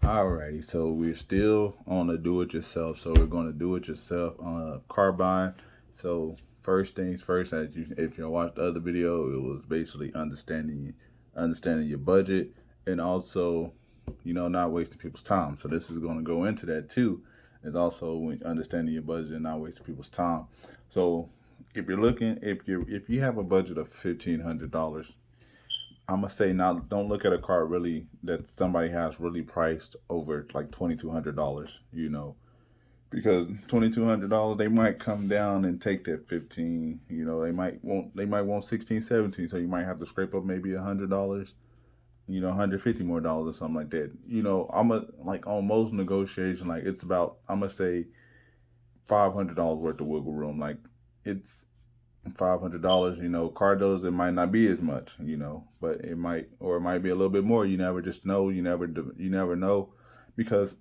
Alrighty, so we're still on the do-it-yourself. So we're going to do it yourself car buying. So first things first, as you if you watched the other video, it was basically understanding your budget, and also, not wasting people's time. So this is going to go into that too. Is also understanding your budget and not wasting people's time. So if you have a budget of $1,500, I'm gonna say now, don't look at a car really that somebody has really priced over like $2,200. Because $2,200 they might come down and take that 15. They might want 16, 17. So you might have to scrape up maybe $100. $150 more dollars or something like that. Like on most negotiation, like it's about, I'm gonna say $500 worth of wiggle room. Like it's $500. Car dealers, it might not be as much. But it might be a little bit more. You never just know. You never know, because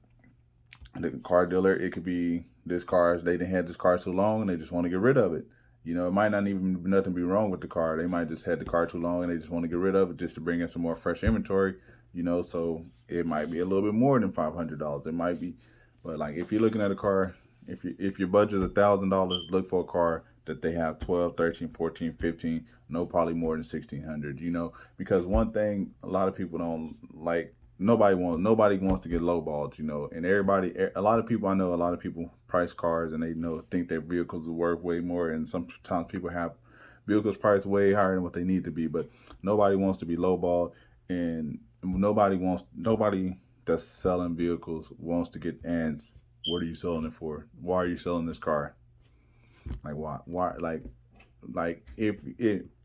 the car dealer, it could be this car. They didn't have this car too long and they just want to get rid of it. It might not even nothing be wrong with the car. They might just had the car too long and they just want to get rid of it just to bring in some more fresh inventory. So it might be a little bit more than $500. It might be, but like if you're looking at a car, if your budget is $1,000, look for a car that they have 12, 13, 14, 15, no probably more than 1,600. Because one thing a lot of people don't like, nobody wants to get lowballed. And a lot of people, I know a lot of people price cars and they think their vehicles are worth way more, and sometimes people have vehicles priced way higher than what they need to be. But nobody wants to be lowballed, and nobody that's selling vehicles wants to get ants. What are you selling it for? Why are you selling this car? Like why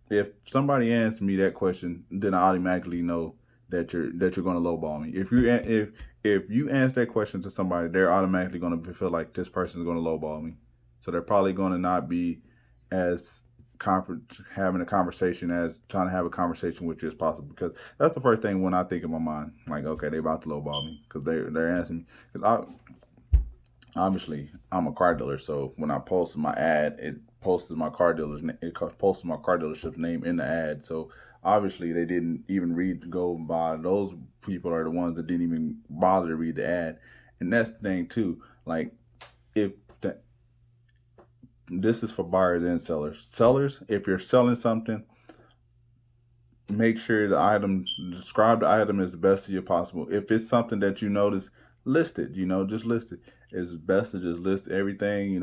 if somebody answers me that question, then I automatically know that you're going to lowball me. If you answer that question to somebody, they're automatically going to feel like this person is going to lowball me. So they're probably going to not be as having a conversation as trying to have a conversation with you as possible, because that's the first thing when I think in my mind, like, okay, they about to lowball me because they're answering me. Because obviously I'm a car dealer, so when I post my ad, it posts my car dealership's name in the ad. So obviously they didn't even go by. Those people are the ones that didn't even bother to read the ad. And that's the thing too. Like, if the, this is for buyers and sellers. Sellers, if you're selling something, make sure describe the item as best as you possible. If it's something that you notice, list it. Just list it. It's best to just list everything.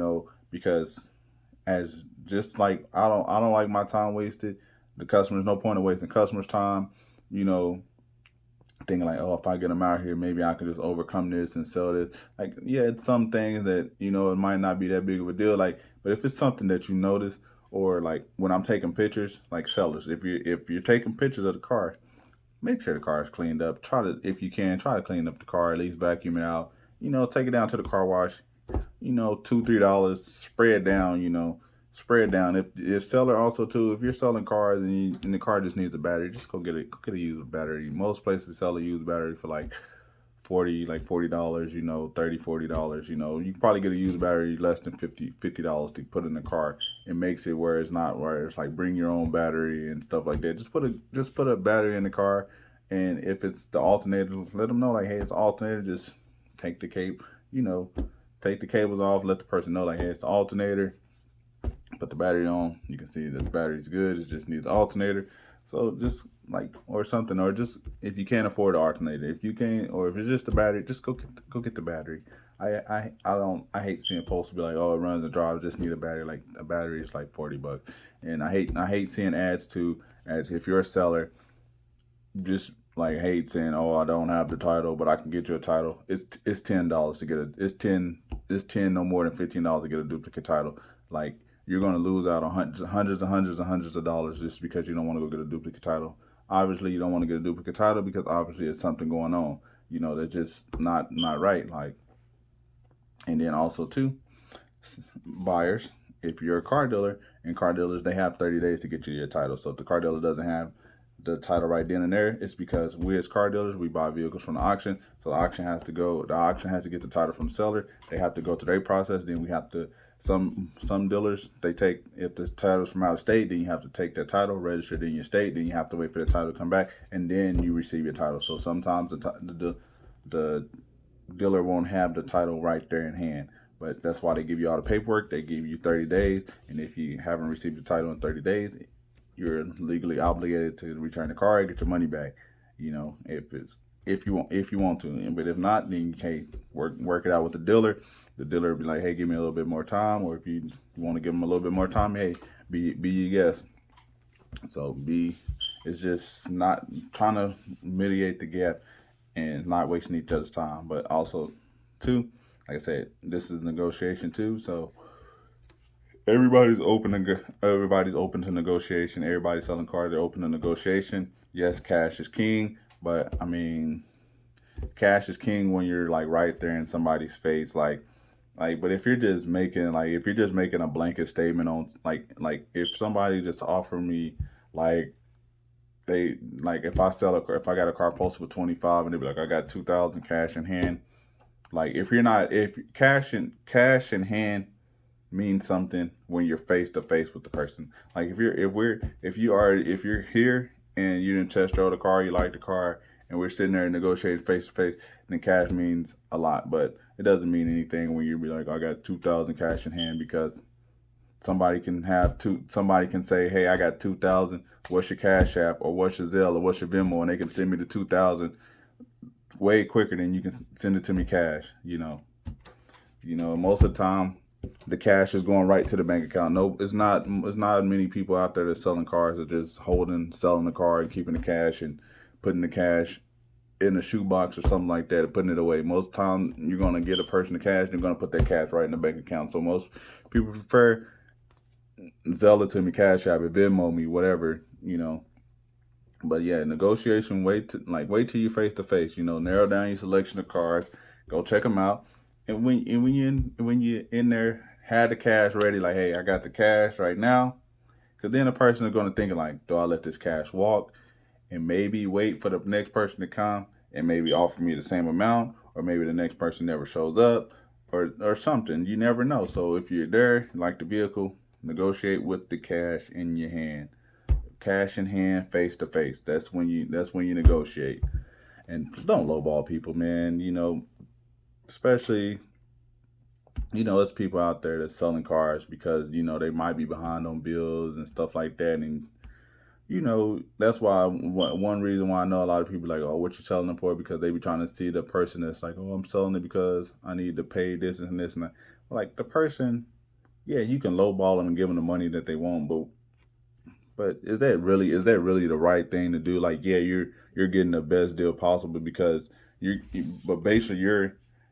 Because as just like I don't like my time wasted. The customers, no point of wasting customers' time. You know, thinking like, oh, if I get them out here, maybe I can just overcome this and sell this. Like, yeah, it's some things that it might not be that big of a deal. Like, but if it's something that you notice, or like when I'm taking pictures, like sellers, if you're taking pictures of the car, make sure the car is cleaned up. Try to, if you can, try to clean up the car, at least vacuum it out. Take it down to the car wash. $2, $3, spread down. If seller also too, if you're selling cars and the car just needs a battery, just go get a used battery. Most places sell a used battery for like $40, $30, $40. You can probably get a used battery less than $50 to put in the car. It makes it where it's like bring your own battery and stuff like that. Just put a battery in the car, and if it's the alternator, let them know like, hey, it's the alternator. Just take the cape, you know, take the cables off. Let the person know like, hey, it's the alternator. Put the battery on. You can see that the battery's good. It just needs the alternator. So just like, or something, or just if you can't afford the alternator, if you can't, or if it's just the battery, just go get the battery. I hate seeing posts be like, oh, it runs and drives, just need a battery. Like, a battery is like $40, and I hate seeing ads too. As if you're a seller, just like hate saying, oh, I don't have the title, but I can get you a title. It's $10 to get it's 10 no more than $15 to get a duplicate title. Like, you're gonna lose out on hundreds of dollars just because you don't want to go get a duplicate title. Obviously, you don't want to get a duplicate title because obviously it's something going on. That's just not right. Like, and then also too, buyers, if you're a car dealer, and car dealers, they have 30 days to get you your title. So if the car dealer doesn't have the title right then and there, it's because we as car dealers, we buy vehicles from the auction. So the auction has to get the title from the seller. They have to go through their process. Then we have to, some dealers, they take, if the title's from out of state, then you have to take that title, register it in your state, then you have to wait for the title to come back, and then you receive your title. So sometimes the dealer won't have the title right there in hand. But that's why they give you all the paperwork. They give you 30 days, and if you haven't received the title in 30 days, you're legally obligated to return the car and get your money back. You know, if you want to, but if not, then you can't work it out with the dealer. The dealer will be like, hey, give me a little bit more time, or if you want to give them a little bit more time, hey, be your guest. So it's just not trying to mitigate the gap and not wasting each other's time, but also too, like I said, this is negotiation too. So everybody's open to negotiation. Everybody's selling cars, they're open to negotiation. Yes, cash is king, but I mean, cash is king when you're like right there in somebody's face, but if you're just making a blanket statement on like if somebody just offer me like they like if I got a car posted for 25 and they be like I got 2,000 cash in hand, like if cash in hand means something when you're face to face with the person. Like if you're here and you didn't test drive the car, you like the car, and we're sitting there negotiating face to face, then cash means a lot. But it doesn't mean anything when you be like, I got 2,000 cash in hand, because somebody can say, hey, I got 2,000. What's your Cash App, or what's your Zelle, or what's your Venmo, and they can send me the 2,000 way quicker than you can send it to me cash. Most of the time the cash is going right to the bank account. No, it's not many people out there that's selling cars that just selling the car and keeping the cash and putting the cash in a shoebox or something like that and putting it away. Most time you're gonna get a person the cash and they're gonna put that cash right in the bank account. So most people prefer Zelle it to me, Cash App it, Venmo me, whatever. But yeah, negotiation. Wait till you face to face. Narrow down your selection of cars. Go check them out. And when you in there, have the cash ready. Like, hey, I got the cash right now. Because then the person is going to think like, do I let this cash walk and maybe wait for the next person to come and maybe offer me the same amount, or maybe the next person never shows up, or something. You never know. So if you're there, like the vehicle, negotiate with the cash in your hand. Cash in hand, face to face. That's when you negotiate. And don't lowball people, man. Especially, it's people out there that's selling cars because they might be behind on bills and stuff like that. And that's why one reason why I know a lot of people like, oh, what you selling them for? Because they be trying to see the person that's like, oh, I'm selling it because I need to pay this and this and that. Like the person, yeah, you can lowball them and give them the money that they want, but is that really the right thing to do? Like, yeah, you're getting the best deal possible because but basically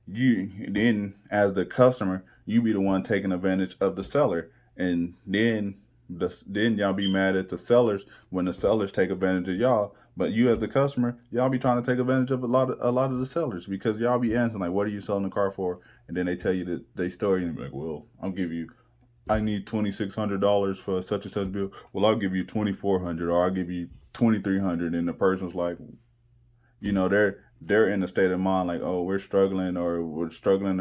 you then as the customer, you be the one taking advantage of the seller, and then y'all be mad at the sellers when the sellers take advantage of y'all. But you as the customer, y'all be trying to take advantage of a lot of the sellers, because y'all be answering like, what are you selling the car for? And then they tell you their story and be like, well, I need $2,600 for such and such bill. Well, I'll give you $2,400, or I'll give you $2,300, and the person's like, they're in a state of mind like, oh, we're struggling or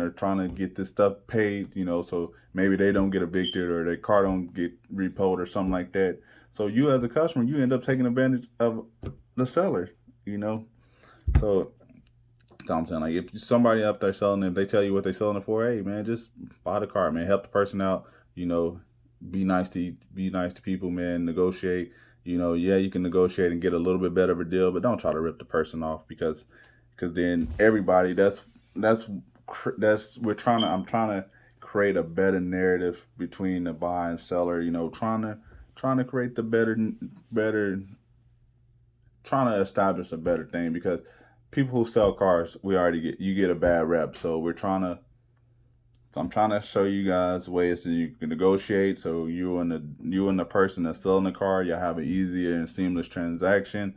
trying to get this stuff paid. So maybe they don't get evicted or their car don't get repoed or something like that. So you as a customer, you end up taking advantage of the seller. So I'm saying, like, if somebody up there selling it, they tell you what they're selling it for, hey man, just buy the car, man. Help the person out. Be nice to people, man. Negotiate. Yeah, you can negotiate and get a little bit better of a deal, but don't try to rip the person off, because then everybody I'm trying to create a better narrative between the buyer and seller. Trying to create the better, trying to establish a better thing, because people who sell cars, you get a bad rep. So I'm trying to show you guys ways that you can negotiate. So you and the person that's selling the car, you have an easier and seamless transaction.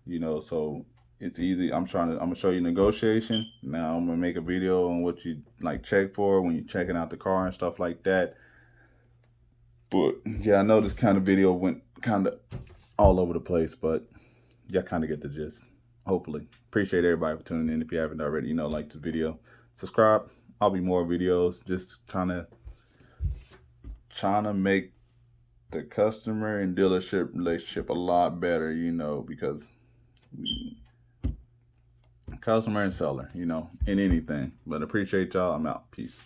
So it's easy. I'm gonna show you negotiation. Now I'm gonna make a video on what you like check for when you're checking out the car and stuff like that. But yeah, I know this kind of video went kind of all over the place, but y'all kind of get the gist. Hopefully. Appreciate everybody for tuning in. If you haven't already, like this video, subscribe. I'll be more videos. Just trying to make the customer and dealership relationship a lot better, because customer and seller, in anything. But appreciate y'all. I'm out. Peace.